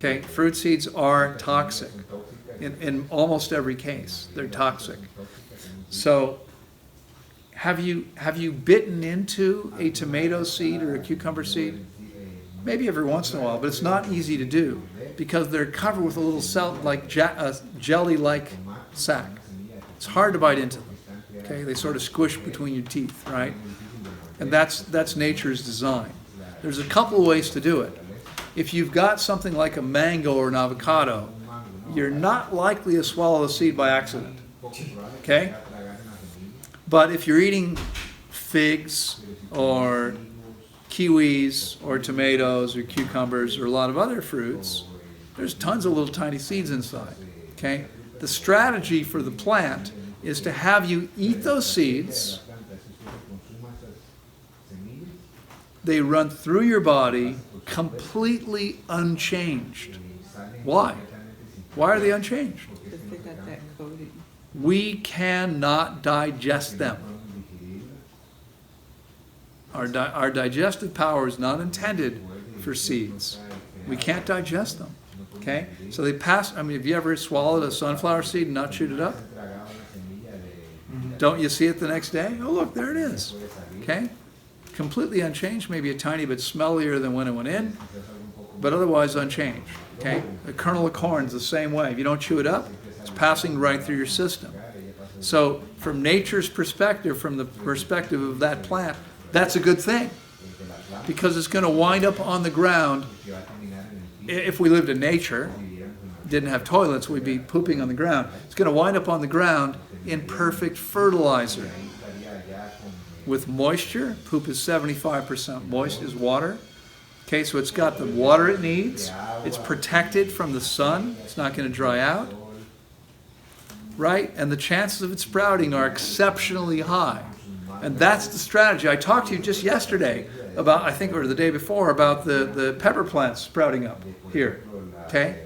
Okay, fruit seeds are toxic. In almost every case, they're toxic. So, have you bitten into a tomato seed or a cucumber seed? Maybe every once in a while, but it's not easy to do because they're covered with a little jelly-like sac. It's hard to bite into them. Okay, they sort of squish between your teeth, right? And that's nature's design. There's a couple of ways to do it. If you've got something like a mango or an avocado, you're not likely to swallow the seed by accident. Okay? But if you're eating figs or kiwis or tomatoes or cucumbers or a lot of other fruits, there's tons of little tiny seeds inside. Okay? The strategy for the plant is to have you eat those seeds. They run through your body completely unchanged. Why? Why are they unchanged? Because they got that coating. We cannot digest them. Our digestive power is not intended for seeds. We can't digest them. Okay? So they pass. I mean, have you ever swallowed a sunflower seed and not chewed it up? Don't you see it the next day? Oh, look, there it is. Okay? Completely unchanged, maybe a tiny bit smellier than when it went in, but otherwise unchanged. Okay? The kernel of corn is the same way. If you don't chew it up, it's passing right through your system. So from nature's perspective, from the perspective of that plant, that's a good thing because it's going to wind up on the ground. If we lived in nature, didn't have toilets, we'd be pooping on the ground. It's going to wind up on the ground in perfect fertilizer. With moisture, poop is 75% moist as water. Okay, so it's got the water it needs. It's protected from the sun. It's not going to dry out. Right? And the chances of it sprouting are exceptionally high. And that's the strategy. I talked to you just yesterday about, I think, or the day before, about the pepper plants sprouting up here. Okay?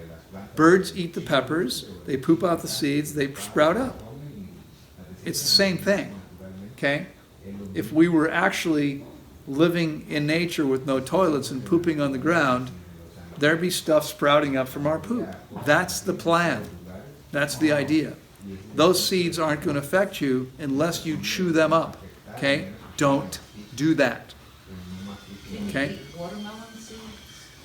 Birds eat the peppers. They poop out the seeds. They sprout up. It's the same thing. Okay? If we were actually living in nature with no toilets and pooping on the ground, there'd be stuff sprouting up from our poop. That's the plan. That's the idea. Those seeds aren't going to affect you unless you chew them up. Okay? Don't do that. Okay?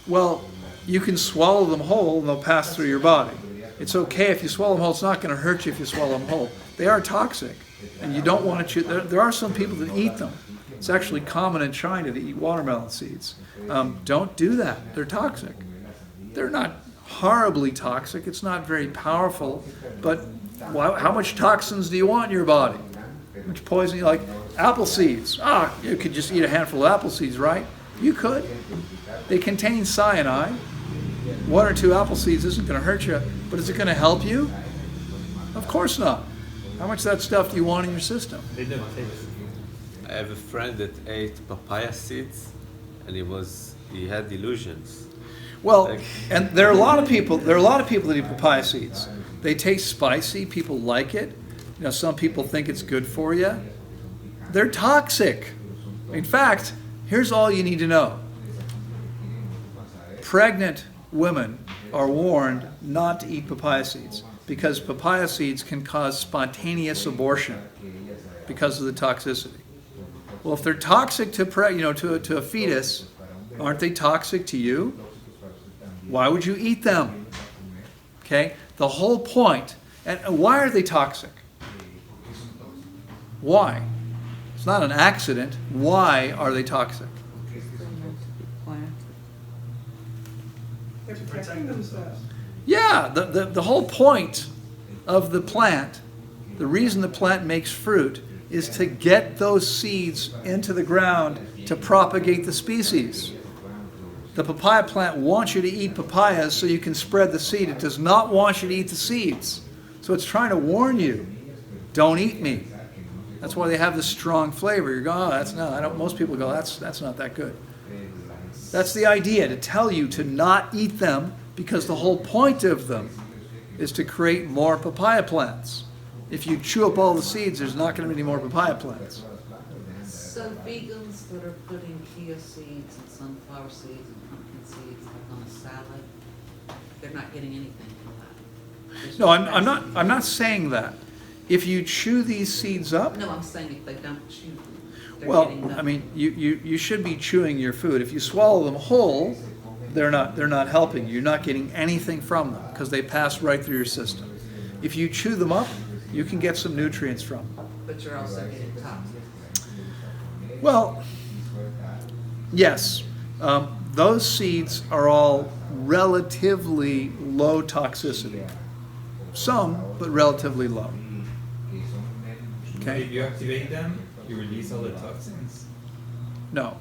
Well, you can swallow them whole and they'll pass through your body. It's okay if you swallow them whole. It's not going to hurt you if you swallow them whole. They are toxic. And you don't want to chew. There are some people that eat them. It's actually common in China to eat watermelon seeds. Don't do that. They're toxic. They're not horribly toxic. It's not very powerful. But how much toxins do you want in your body? How much poison? Like apple seeds. You could just eat a handful of apple seeds, right? You could. They contain cyanide. 1 or 2 apple seeds isn't going to hurt you. But is it going to help you? Of course not. How much of that stuff do you want in your system? I have a friend that ate papaya seeds, and he had delusions. Well, and there are a lot of people. There are a lot of people that eat papaya seeds. They taste spicy. People like it. You know, some people think it's good for you. They're toxic. In fact, here's all you need to know. Pregnant women are warned not to eat papaya seeds because papaya seeds can cause spontaneous abortion because of the toxicity. Well, if they're toxic to a fetus, aren't they toxic to you? Why would you eat them? Okay? The whole point. And why are they toxic? Why? It's not an accident. Why are they toxic? They're protecting themselves. Yeah, the whole point of the plant, the reason the plant makes fruit, is to get those seeds into the ground to propagate the species. The papaya plant wants you to eat papayas so you can spread the seed. It does not want you to eat the seeds. So it's trying to warn you, don't eat me. That's why they have this strong flavor. You go, most people go, that's not that good. That's the idea, to tell you to not eat them, because the whole point of them is to create more papaya plants. If you chew up all the seeds, there's not going to be any more papaya plants. So vegans that are putting chia seeds and sunflower seeds and pumpkin seeds like on a salad, they're not getting anything from that. It's No, just I'm not saying that. If you chew these seeds up, No, I'm saying if they don't chew, they're well, getting nothing. I mean, you should be chewing your food. If you swallow them whole, they're not helping you. You're not getting anything from them because they pass right through your system. If you chew them up, you can get some nutrients from them. But you're also getting toxic. Well, yes, those seeds are all relatively low toxicity. Some, but relatively low. If Okay? you activate them, you release all the toxins. No,